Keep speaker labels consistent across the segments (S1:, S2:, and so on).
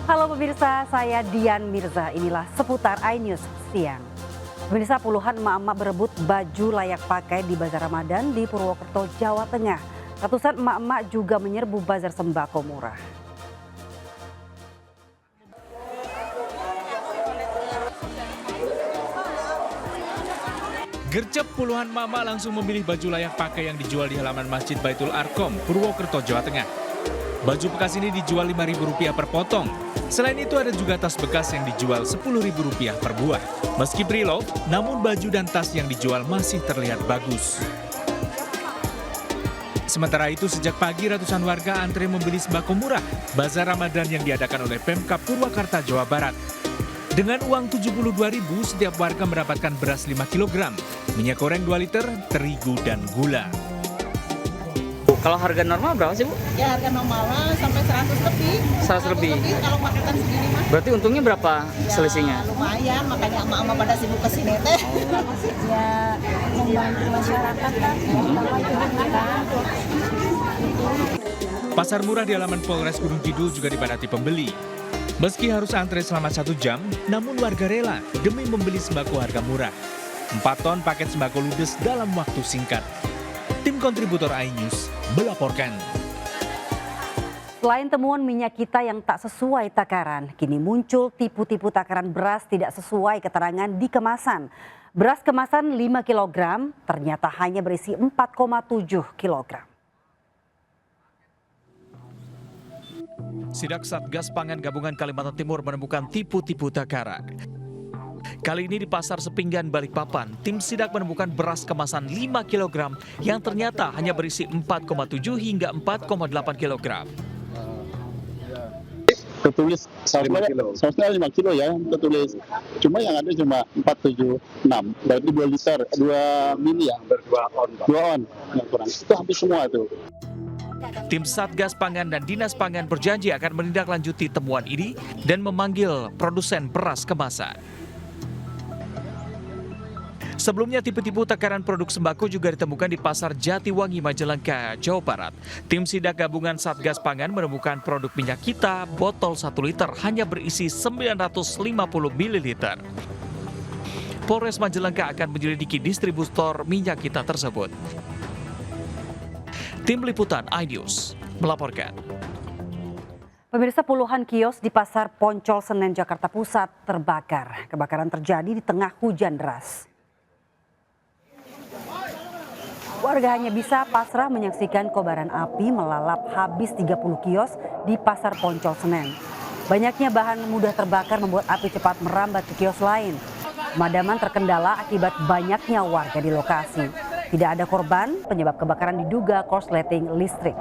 S1: Halo pemirsa, saya Dian Mirza. Inilah seputar iNews siang. Pemirsa, puluhan emak-emak berebut baju layak pakai di Bazar Ramadan di Purwokerto, Jawa Tengah. Ratusan emak-emak juga menyerbu bazar sembako murah.
S2: Gercep puluhan emak-emak langsung memilih baju layak pakai yang dijual di halaman Masjid Baitul Arqam, Purwokerto, Jawa Tengah. Baju bekas ini dijual Rp5.000 per potong. Selain itu ada juga tas bekas yang dijual Rp10.000 per buah. Meski pre-love, namun baju dan tas yang dijual masih terlihat bagus. Sementara itu sejak pagi ratusan warga antre membeli sembako murah Bazar Ramadan yang diadakan oleh Pemkab Purwakarta, Jawa Barat. Dengan uang Rp72.000 setiap warga mendapatkan beras 5 kg, minyak goreng 2 liter, terigu dan gula.
S3: Kalau harga normal berapa sih, Bu?
S4: Ya harga normalnya sampai 100 lebih.
S3: 100 lebih.
S4: Kalau paketan segini mah.
S3: Berarti untungnya berapa
S4: Ya,
S3: selisihnya?
S4: lumayan, makanya emak-emak pada sibuk kesini teh. Ya membantu masyarakat kan.
S2: Pasar murah di halaman Polres Gunung Kidul juga dipadati pembeli. Meski harus antre selama 1 jam, namun warga rela demi membeli sembako harga murah. 4 ton paket sembako ludes dalam waktu singkat. Tim kontributor iNews melaporkan.
S1: Selain temuan minyak kita yang tak sesuai takaran, kini muncul tipu-tipu takaran beras tidak sesuai keterangan di kemasan. Beras kemasan 5 kg ternyata hanya berisi 4,7 kg.
S2: Sidak Satgas Pangan Gabungan Kalimantan Timur menemukan tipu-tipu takaran. Kali ini di Pasar Sepinggan, Balikpapan, tim sidak menemukan beras kemasan 5 kg yang ternyata hanya berisi 4,7 hingga 4,8 kg.
S5: Tertulis sausnya 5 kilo ya, tertulis. Cuma yang ada cuma 476, berarti 2 liter, 2 mili ya, 2 on. Yang kurang. Itu hampir semua tuh.
S2: Tim Satgas Pangan dan Dinas Pangan berjanji akan menindaklanjuti temuan ini dan memanggil produsen beras kemasan. Sebelumnya tipu-tipu takaran produk sembako juga ditemukan di Pasar Jatiwangi, Majalengka, Jawa Barat. Tim sidak gabungan Satgas Pangan menemukan produk minyak kita botol 1 liter hanya berisi 950 ml. Polres Majalengka akan menyelidiki distributor minyak kita tersebut. Tim Liputan iNews melaporkan.
S1: Pemirsa, puluhan kios di Pasar Poncol Senen, Jakarta Pusat terbakar. Kebakaran terjadi di tengah hujan deras. Warga hanya bisa pasrah menyaksikan kobaran api melalap habis 30 kios di Pasar Poncol Senen. Banyaknya bahan mudah terbakar membuat api cepat merambat ke kios lain. Pemadaman terkendala akibat banyaknya warga di lokasi. Tidak ada korban, penyebab kebakaran diduga korsleting listrik.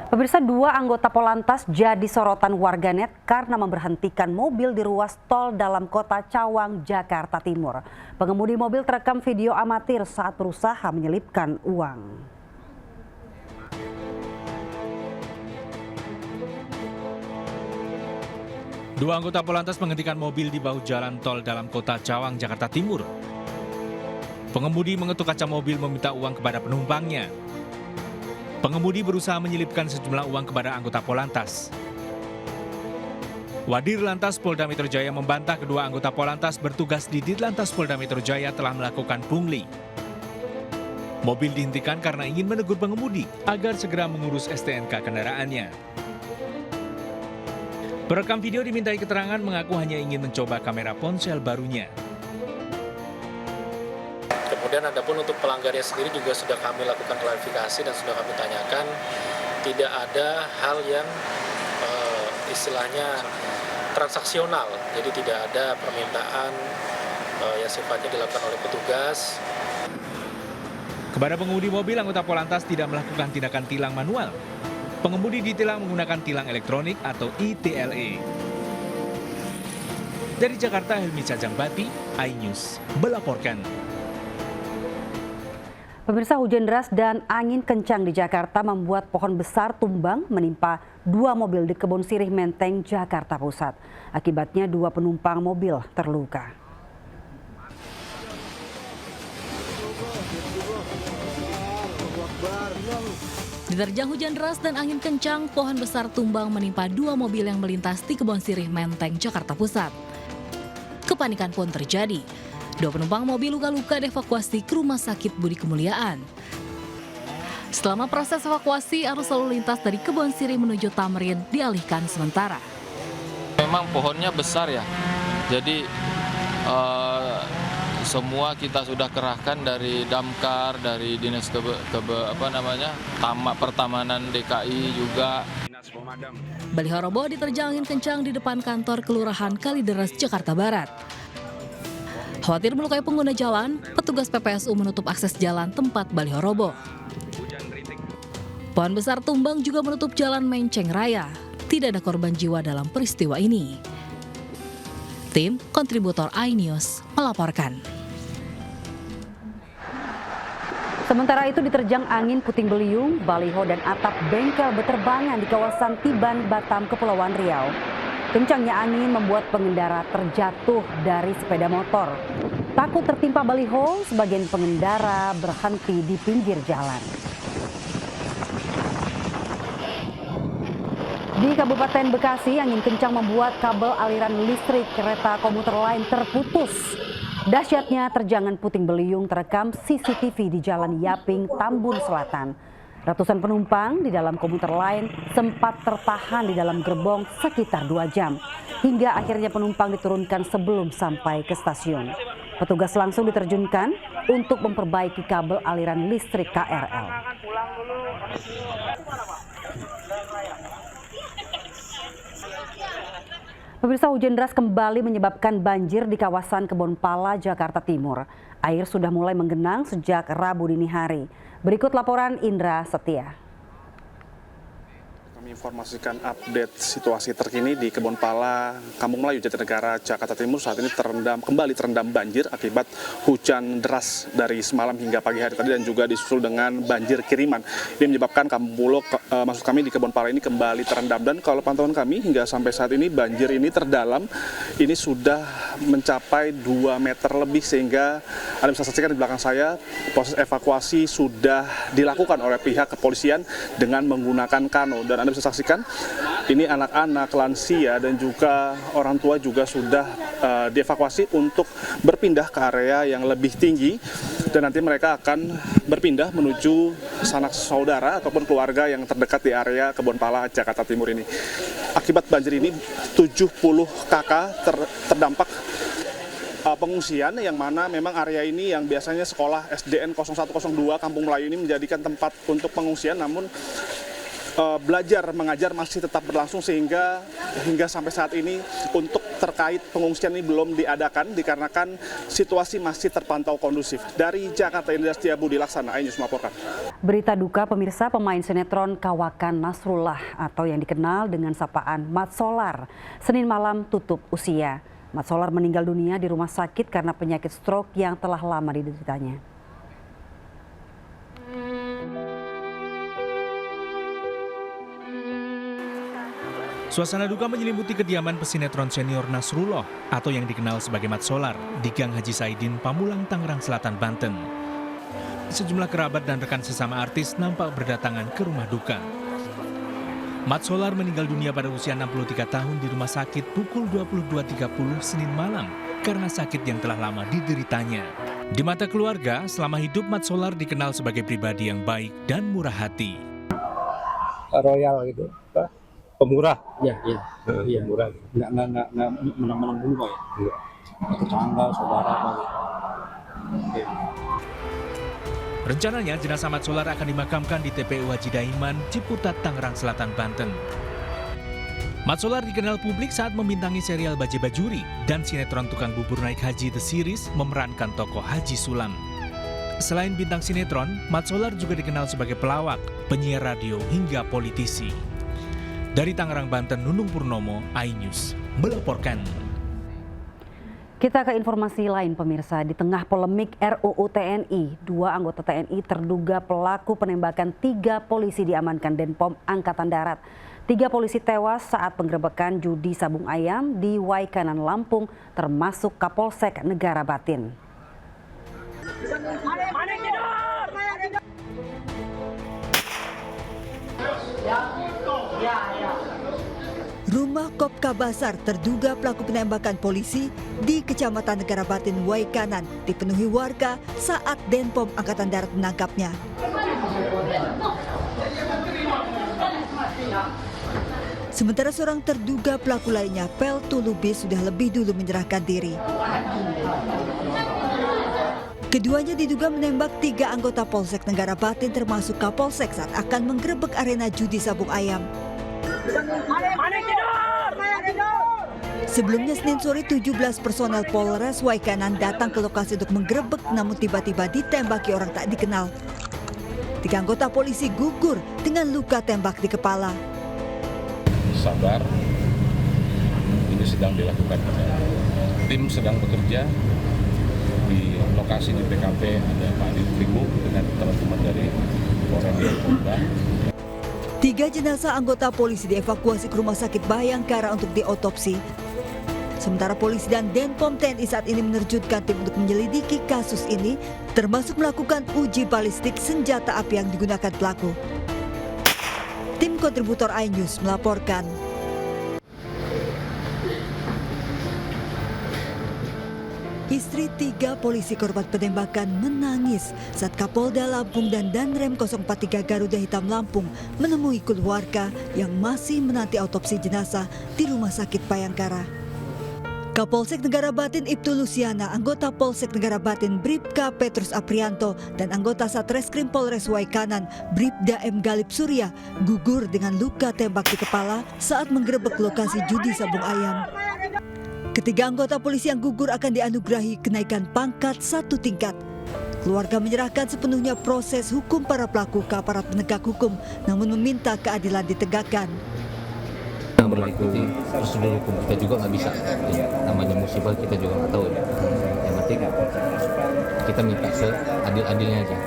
S1: Pemirsa, 2 anggota Polantas jadi sorotan warganet karena memberhentikan mobil di ruas tol dalam kota Cawang, Jakarta Timur. Pengemudi mobil terekam video amatir saat berusaha menyelipkan uang.
S2: Dua anggota Polantas menghentikan mobil di bahu jalan tol dalam kota Cawang, Jakarta Timur. Pengemudi mengetuk kaca mobil meminta uang kepada penumpangnya. Pengemudi berusaha menyelipkan sejumlah uang kepada anggota Polantas. Wadir Lantas Polda Metro Jaya membantah kedua anggota Polantas bertugas di Ditlantas Polda Metro Jaya telah melakukan pungli. Mobil dihentikan karena ingin menegur pengemudi agar segera mengurus STNK kendaraannya. Perekam video dimintai keterangan mengaku hanya ingin mencoba kamera ponsel barunya.
S6: Kemudian adapun untuk pelanggarnya sendiri juga sudah kami lakukan klarifikasi dan sudah kami tanyakan, tidak ada hal yang istilahnya transaksional, jadi tidak ada permintaan yang sifatnya dilakukan oleh petugas.
S2: Kepada pengemudi mobil, anggota Polantas tidak melakukan tindakan tilang manual. Pengemudi ditilang menggunakan tilang elektronik atau ITLE. Dari Jakarta, Helmi Cajangbati, iNews melaporkan.
S1: Pemirsa, hujan deras dan angin kencang di Jakarta membuat pohon besar tumbang menimpa 2 mobil di Kebon Sirih Menteng, Jakarta Pusat. Akibatnya 2 penumpang mobil terluka.
S7: Diterjang hujan deras dan angin kencang, pohon besar tumbang menimpa 2 mobil yang melintas di Kebon Sirih, Menteng, Jakarta Pusat. Kepanikan pun terjadi. 2 penumpang mobil luka-luka dievakuasi ke Rumah Sakit Budi Kemuliaan. Selama proses evakuasi, arus lalu lintas dari Kebon Sirih menuju Tamrin dialihkan sementara.
S8: Memang pohonnya besar ya, jadi semua kita sudah kerahkan dari Damkar, dari Dinas Pertamanan DKI juga.
S7: Baliho roboh diterjang angin kencang di depan kantor Kelurahan Kalideres, Jakarta Barat. Khawatir melukai pengguna jalan, petugas PPSU menutup akses jalan tempat baliho roboh. Pohon besar tumbang juga menutup jalan Menceng Raya. Tidak ada korban jiwa dalam peristiwa ini. Tim kontributor iNews melaporkan.
S1: Sementara itu diterjang angin puting beliung, baliho dan atap bengkel berterbangan di kawasan Tiban, Batam, Kepulauan Riau. Kencangnya angin membuat pengendara terjatuh dari sepeda motor. Takut tertimpa baliho, sebagian pengendara berhenti di pinggir jalan. Di Kabupaten Bekasi, angin kencang membuat kabel aliran listrik kereta komuter lain terputus. Dahsyatnya terjangan puting beliung terekam CCTV di Jalan Yaping, Tambun Selatan. Ratusan penumpang di dalam komuter lain sempat tertahan di dalam gerbong sekitar 2 jam. Hingga akhirnya penumpang diturunkan sebelum sampai ke stasiun. Petugas langsung diterjunkan untuk memperbaiki kabel aliran listrik KRL. Pemirsa, hujan deras kembali menyebabkan banjir di kawasan Kebonpala, Jakarta Timur. Air sudah mulai menggenang sejak Rabu dini hari. Berikut laporan Indra Setia.
S9: Kami informasikan update situasi terkini di Kebonpala, Kampung Melayu, Jatinegara, Jakarta Timur. Saat ini kembali terendam banjir akibat hujan deras dari semalam hingga pagi hari tadi dan juga disusul dengan banjir kiriman. Ini menyebabkan Kampung Pulo, maksud kami di Kebonpala ini kembali terendam. Dan kalau pantauan kami hingga sampai saat ini banjir ini terdalam, ini sudah mencapai 2 meter lebih, sehingga Anda bisa saksikan di belakang saya proses evakuasi sudah dilakukan oleh pihak kepolisian dengan menggunakan kano. Dan Anda bisa saksikan ini anak-anak, lansia dan juga orang tua juga sudah dievakuasi untuk berpindah ke area yang lebih tinggi, dan nanti mereka akan berpindah menuju sanak saudara ataupun keluarga yang terdekat di area Kebonpala, Jakarta Timur ini. Akibat banjir ini 70 KK terdampak pengungsian, yang mana memang area ini yang biasanya sekolah SDN 0102 Kampung Melayu ini menjadikan tempat untuk pengungsian, namun belajar mengajar masih tetap berlangsung, sehingga hingga sampai saat ini untuk terkait pengungsian ini belum diadakan dikarenakan situasi masih terpantau kondusif. Dari Jakarta, Indra Setiabudi Laksana, iNews melaporkan.
S1: Berita duka pemirsa, pemain sinetron Kawakan Nasrullah atau yang dikenal dengan sapaan Mat Solar, Senin malam tutup usia. Mat Solar meninggal dunia di rumah sakit karena penyakit stroke yang telah lama dideritanya.
S2: Suasana duka menyelimuti kediaman pesinetron senior Nasrullah atau yang dikenal sebagai Mat Solar di Gang Haji Saidin, Pamulang, Tangerang Selatan, Banten. Sejumlah kerabat dan rekan sesama artis nampak berdatangan ke rumah duka. Mat Solar meninggal dunia pada usia 63 tahun di rumah sakit pukul 22.30 Senin malam karena sakit yang telah lama dideritanya. Di mata keluarga, selama hidup Mat Solar dikenal sebagai pribadi yang baik dan murah hati.
S10: Royal gitu, pemurah.
S3: Iya.
S10: Pemurah. Nggak menang-menang dulu, Pak ya? Enggak. Tetangga, saudara, Pak. Oke.
S2: Rencananya jenazah Mat Solar akan dimakamkan di TPU Haji Daiman, Ciputat, Tangerang Selatan, Banten. Mat Solar dikenal publik saat membintangi serial Baje Bajuri dan sinetron Tukang Bubur Naik Haji The Series memerankan tokoh Haji Sulam. Selain bintang sinetron, Mat Solar juga dikenal sebagai pelawak, penyiar radio hingga politisi. Dari Tangerang, Banten, Nunung Purnomo, iNews melaporkan.
S1: Kita ke informasi lain pemirsa, di tengah polemik RUU TNI, 2 anggota TNI terduga pelaku penembakan 3 polisi diamankan Denpom Angkatan Darat. 3 polisi tewas saat penggerebekan judi sabung ayam di Waikanan, Lampung, termasuk Kapolsek Negara Batin.
S11: Rumah Kopka Basar terduga pelaku penembakan polisi di Kecamatan Negara Batin Waikanan dipenuhi warga saat Denpom Angkatan Darat menangkapnya. Sementara seorang terduga pelaku lainnya, Peltu Lubis, sudah lebih dulu menyerahkan diri. Keduanya diduga menembak 3 anggota Polsek Negara Batin termasuk Kapolsek saat akan menggerebek arena judi sabung ayam. Sebelumnya Senin sore 17 personel Polres Waikanan datang ke lokasi untuk menggerebek, namun tiba-tiba ditembaki orang tak dikenal. 3 anggota polisi gugur dengan luka tembak di kepala.
S12: Sabar, ini sedang dilakukan. Tim sedang bekerja di lokasi di PKP, ada Pak Dirkrimum dengan teman-teman dari Polres Polda.
S11: 3 jenazah anggota polisi dievakuasi ke Rumah Sakit Bayangkara untuk diotopsi. Sementara polisi dan Denpom TNI saat ini menerjunkan tim untuk menyelidiki kasus ini, termasuk melakukan uji balistik senjata api yang digunakan pelaku. Tim kontributor iNews melaporkan. Istri 3 polisi korban penembakan menangis saat Kapolda Lampung dan Danrem 043 Garuda Hitam Lampung menemui keluarga yang masih menanti autopsi jenazah di Rumah Sakit Bayangkara. Kapolsek Negara Batin Ibtu Lusiana, anggota Polsek Negara Batin Bribka Petrus Aprianto, dan anggota Satreskrim Polres Waikanan Bribda M. Galip Surya gugur dengan luka tembak di kepala saat menggerebek lokasi judi sabung ayam. Ketiga anggota polisi yang gugur akan dianugerahi kenaikan pangkat 1 tingkat. Keluarga menyerahkan sepenuhnya proses hukum para pelaku ke aparat penegak hukum, namun meminta keadilan ditegakkan.
S13: Mengikuti prosedur hukum kita juga nggak bisa, namanya musibah kita juga nggak tahu. Yang penting kita minta seadil-adilnya aja.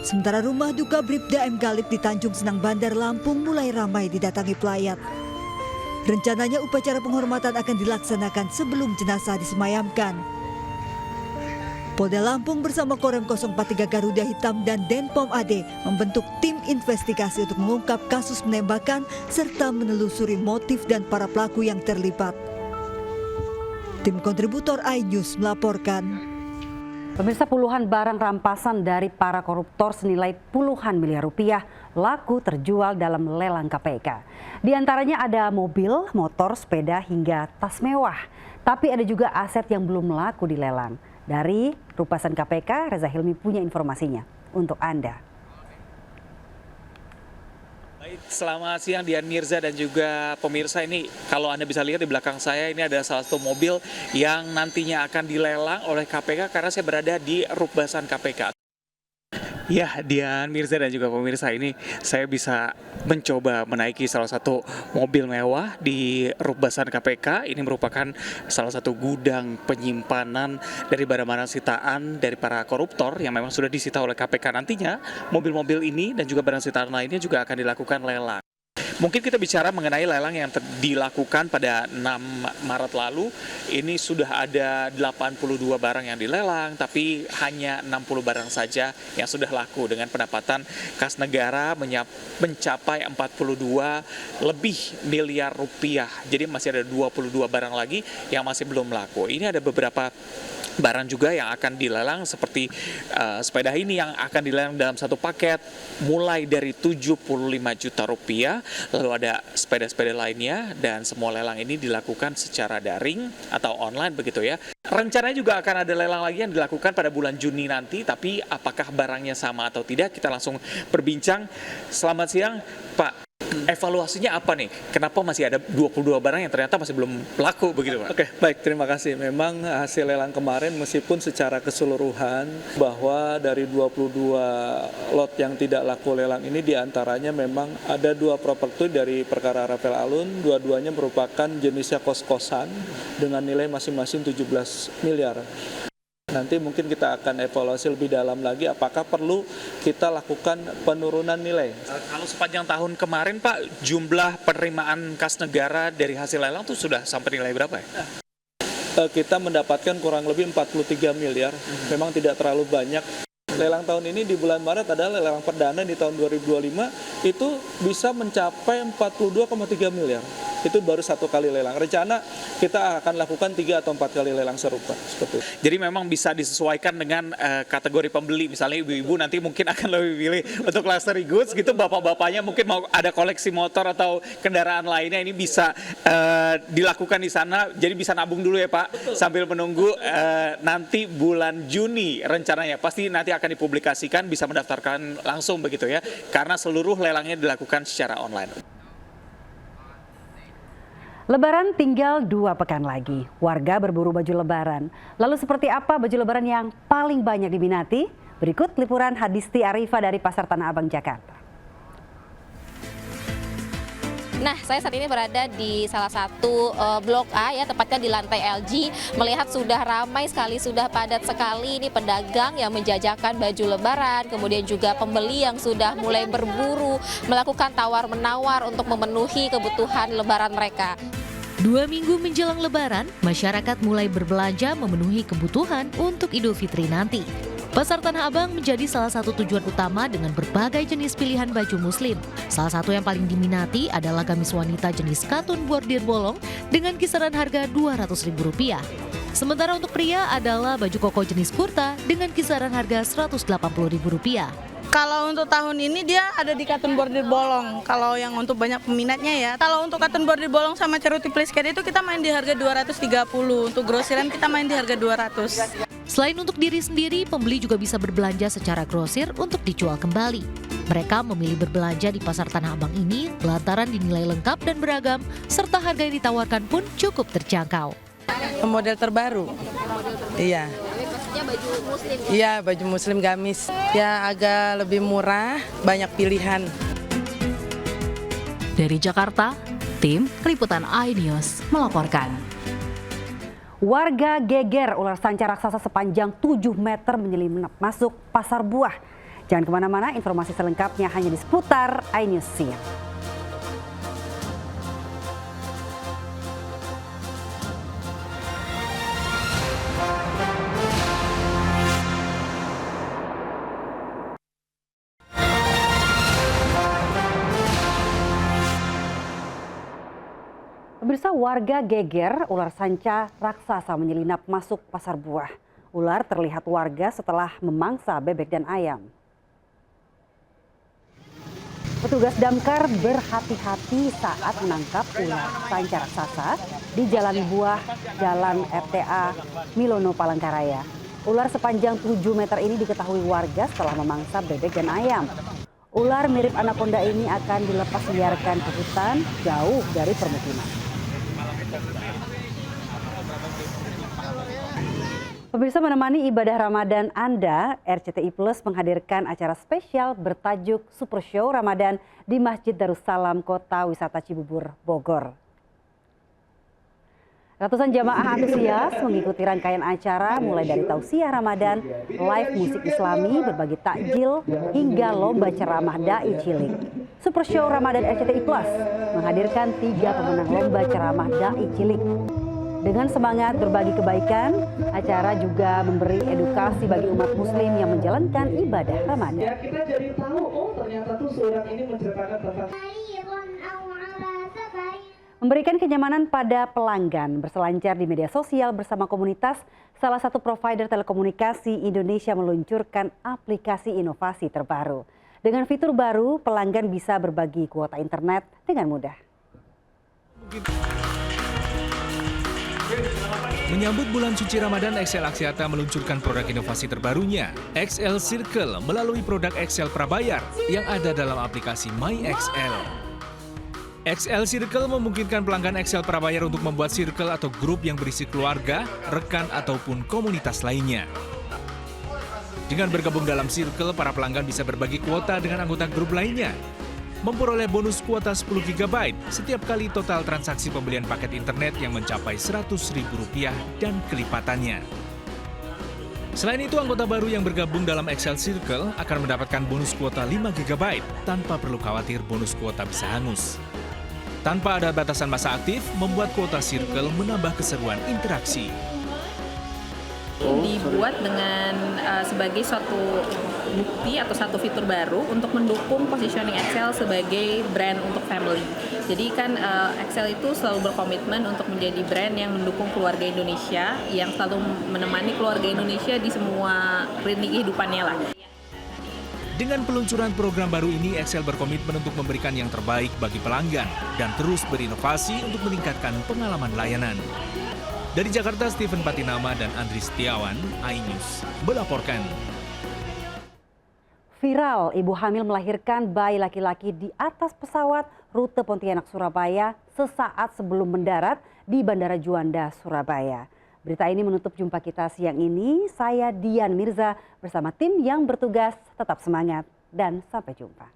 S11: Sementara rumah duka Bribda M. Galip di Tanjung Senang Bandar Lampung mulai ramai didatangi pelayat. Rencananya upacara penghormatan akan dilaksanakan sebelum jenazah disemayamkan. Polda Lampung bersama Korem 043 Garuda Hitam dan Denpom AD membentuk tim investigasi untuk mengungkap kasus penembakan serta menelusuri motif dan para pelaku yang terlibat. Tim kontributor iNews melaporkan.
S1: Pemirsa, puluhan barang rampasan dari para koruptor senilai puluhan miliar rupiah laku terjual dalam lelang KPK. Di antaranya ada mobil, motor, sepeda hingga tas mewah. Tapi ada juga aset yang belum laku dilelang. Dari Rupasan KPK, Reza Hilmi punya informasinya untuk Anda.
S2: Baik, selamat siang Dian Mirza dan juga pemirsa. Ini kalau Anda bisa lihat di belakang saya, ini ada salah satu mobil yang nantinya akan dilelang oleh KPK karena saya berada di Rupasan KPK. Ya, Dian Mirza dan juga pemirsa, ini saya bisa mencoba menaiki salah satu mobil mewah di Rubasan KPK. Ini merupakan salah satu gudang penyimpanan dari barang-barang sitaan dari para koruptor yang memang sudah disita oleh KPK. Nantinya mobil-mobil ini dan juga barang sitaan lainnya juga akan dilakukan lelang. Mungkin kita bicara mengenai lelang yang dilakukan pada 6 Maret lalu. Ini sudah ada 82 barang yang dilelang, tapi hanya 60 barang saja yang sudah laku dengan pendapatan kas negara mencapai 42 lebih miliar rupiah. Jadi masih ada 22 barang lagi yang masih belum laku. Ini ada beberapa barang juga yang akan dilelang seperti sepeda ini yang akan dilelang dalam satu paket mulai dari 75 juta rupiah. Lalu ada sepeda-sepeda lainnya dan semua lelang ini dilakukan secara daring atau online begitu ya. Rencananya juga akan ada lelang lagi yang dilakukan pada bulan Juni nanti, tapi apakah barangnya sama atau tidak kita langsung berbincang. Selamat siang Pak. Evaluasinya apa nih? Kenapa masih ada 22 barang yang ternyata masih belum laku begitu Pak?
S14: Oke, baik, terima kasih. Memang hasil lelang kemarin meskipun secara keseluruhan bahwa dari 22 lot yang tidak laku lelang ini diantaranya memang ada 2 properti dari perkara Rafael Alun, dua-duanya merupakan jenisnya kos-kosan dengan nilai masing-masing 17 miliar. Nanti mungkin kita akan evaluasi lebih dalam lagi apakah perlu kita lakukan penurunan nilai.
S2: Kalau sepanjang tahun kemarin Pak, jumlah penerimaan kas negara dari hasil lelang itu sudah sampai nilai berapa ya?
S14: Kita mendapatkan kurang lebih 43 miliar, memang tidak terlalu banyak lelang tahun ini di bulan Maret adalah lelang perdana di tahun 2025 itu bisa mencapai 42,3 miliar. Itu baru satu kali lelang. Rencana kita akan lakukan 3 atau 4 kali lelang serupa. Seperti itu.
S2: Jadi memang bisa disesuaikan dengan kategori pembeli. Misalnya ibu-ibu nanti mungkin akan lebih pilih untuk luxury goods gitu, bapak-bapaknya mungkin mau ada koleksi motor atau kendaraan lainnya, ini bisa dilakukan di sana. Jadi bisa nabung dulu ya Pak, sambil menunggu nanti bulan Juni rencananya. Pasti nanti akan dipublikasikan, bisa mendaftarkan langsung begitu ya, karena seluruh lelangnya dilakukan secara online.
S1: Lebaran tinggal 2 pekan lagi. Warga berburu baju lebaran. Lalu seperti apa baju lebaran yang paling banyak diminati? Berikut liputan Hadisti Arifa dari Pasar Tanah Abang, Jakarta.
S15: Nah, saya saat ini berada di salah satu Blok A ya, tepatnya di lantai LG. Melihat sudah ramai sekali, sudah padat sekali ini pedagang yang menjajakan baju lebaran, kemudian juga pembeli yang sudah mulai berburu, melakukan tawar-menawar untuk memenuhi kebutuhan lebaran mereka.
S7: 2 minggu menjelang lebaran, masyarakat mulai berbelanja memenuhi kebutuhan untuk Idul Fitri nanti. Pasar Tanah Abang menjadi salah satu tujuan utama dengan berbagai jenis pilihan baju muslim. Salah satu yang paling diminati adalah gamis wanita jenis katun bordir bolong dengan kisaran harga Rp200.000. Sementara untuk pria adalah baju koko jenis kurta dengan kisaran harga Rp180.000.
S16: Kalau untuk tahun ini dia ada di katun bordir bolong. Kalau yang untuk banyak peminatnya ya. Kalau untuk katun bordir bolong sama ceruti plisket itu kita main di harga 230. Untuk grosiran kita main di harga 200.
S7: Selain untuk diri sendiri, pembeli juga bisa berbelanja secara grosir untuk dijual kembali. Mereka memilih berbelanja di Pasar Tanah Abang ini lantaran dinilai lengkap dan beragam, serta harga yang ditawarkan pun cukup terjangkau.
S16: Model terbaru. Iya.
S15: Maksudnya baju muslim.
S16: Iya, baju muslim gamis. Ya agak lebih murah, banyak pilihan.
S7: Dari Jakarta, tim Liputan iNews melaporkan.
S1: Warga geger ular sanca raksasa sepanjang 7 meter menyelinap masuk pasar buah. Jangan kemana-mana, informasi selengkapnya hanya di seputar iNews Siang. Pemirsa, warga geger ular sanca raksasa menyelinap masuk pasar buah. Ular terlihat warga setelah memangsa bebek dan ayam. Petugas damkar berhati-hati saat menangkap ular sanca raksasa di Jalan Buah, Jalan RTA Milono, Palangkaraya. Ular sepanjang 7 meter ini diketahui warga setelah memangsa bebek dan ayam. Ular mirip anaconda ini akan dilepas liarkan ke hutan jauh dari permukiman. Pemirsa, menemani ibadah Ramadan Anda, RCTI Plus menghadirkan acara spesial bertajuk Super Show Ramadan di Masjid Darussalam Kota Wisata Cibubur, Bogor. Ratusan jamaah antusias mengikuti rangkaian acara mulai dari tausiah Ramadan, live musik Islami, berbagi takjil, hingga lomba ceramah dai cilik. Super Show Ramadan RCTI Plus menghadirkan 3 pemenang lomba ceramah dai cilik. Dengan semangat berbagi kebaikan, acara juga memberi edukasi bagi umat muslim yang menjalankan ibadah Ramadan.
S17: Ya, kita jadi tahu, oh ternyata tuh surat ini menceritakan tentang
S1: memberikan kenyamanan pada pelanggan berselancar di media sosial bersama komunitas. Salah satu provider telekomunikasi Indonesia meluncurkan aplikasi inovasi terbaru. Dengan fitur baru, pelanggan bisa berbagi kuota internet dengan mudah.
S2: Menyambut bulan suci Ramadan, XL Axiata meluncurkan produk inovasi terbarunya, XL Circle, melalui produk XL Prabayar yang ada dalam aplikasi MyXL. XL Circle memungkinkan pelanggan XL Prabayar untuk membuat circle atau grup yang berisi keluarga, rekan, ataupun komunitas lainnya. Dengan bergabung dalam circle, para pelanggan bisa berbagi kuota dengan anggota grup lainnya, memperoleh bonus kuota 10 GB setiap kali total transaksi pembelian paket internet yang mencapai Rp100.000 dan kelipatannya. Selain itu, anggota baru yang bergabung dalam XL Circle akan mendapatkan bonus kuota 5 GB tanpa perlu khawatir bonus kuota bisa hangus. Tanpa ada batasan masa aktif, membuat kuota Circle menambah keseruan interaksi.
S18: Dibuat dengan sebagai suatu bukti atau satu fitur baru untuk mendukung positioning Excel sebagai brand untuk family. Jadi kan Excel itu selalu berkomitmen untuk menjadi brand yang mendukung keluarga Indonesia, yang selalu menemani keluarga Indonesia di semua lini kehidupannya lah.
S2: Dengan peluncuran program baru ini, Excel berkomitmen untuk memberikan yang terbaik bagi pelanggan dan terus berinovasi untuk meningkatkan pengalaman layanan. Dari Jakarta, Steven Patinama dan Andri Setiawan, iNews melaporkan.
S1: Viral, ibu hamil melahirkan bayi laki-laki di atas pesawat rute Pontianak-Surabaya sesaat sebelum mendarat di Bandara Juanda, Surabaya. Berita ini menutup jumpa kita siang ini. Saya Dian Mirza bersama tim yang bertugas. Tetap semangat dan sampai jumpa.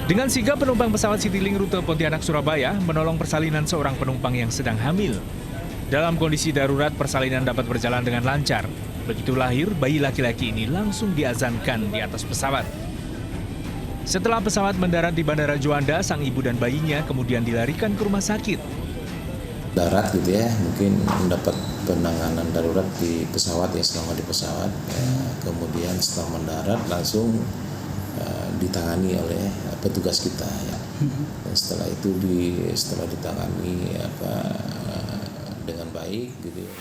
S2: Dengan sigap penumpang pesawat Citylink rute Pontianak-Surabaya menolong persalinan seorang penumpang yang sedang hamil. Dalam kondisi darurat, persalinan dapat berjalan dengan lancar. Begitu lahir, bayi laki-laki ini langsung diazankan di atas pesawat. Setelah pesawat mendarat di Bandara Juanda, sang ibu dan bayinya kemudian dilarikan ke rumah sakit.
S19: Darat gitu ya, mungkin mendapat penanganan darurat di pesawat ya, selama di pesawat. Kemudian setelah mendarat langsung ditangani oleh petugas kita ya. Dan setelah itu setelah ditangani dengan baik gitu ya.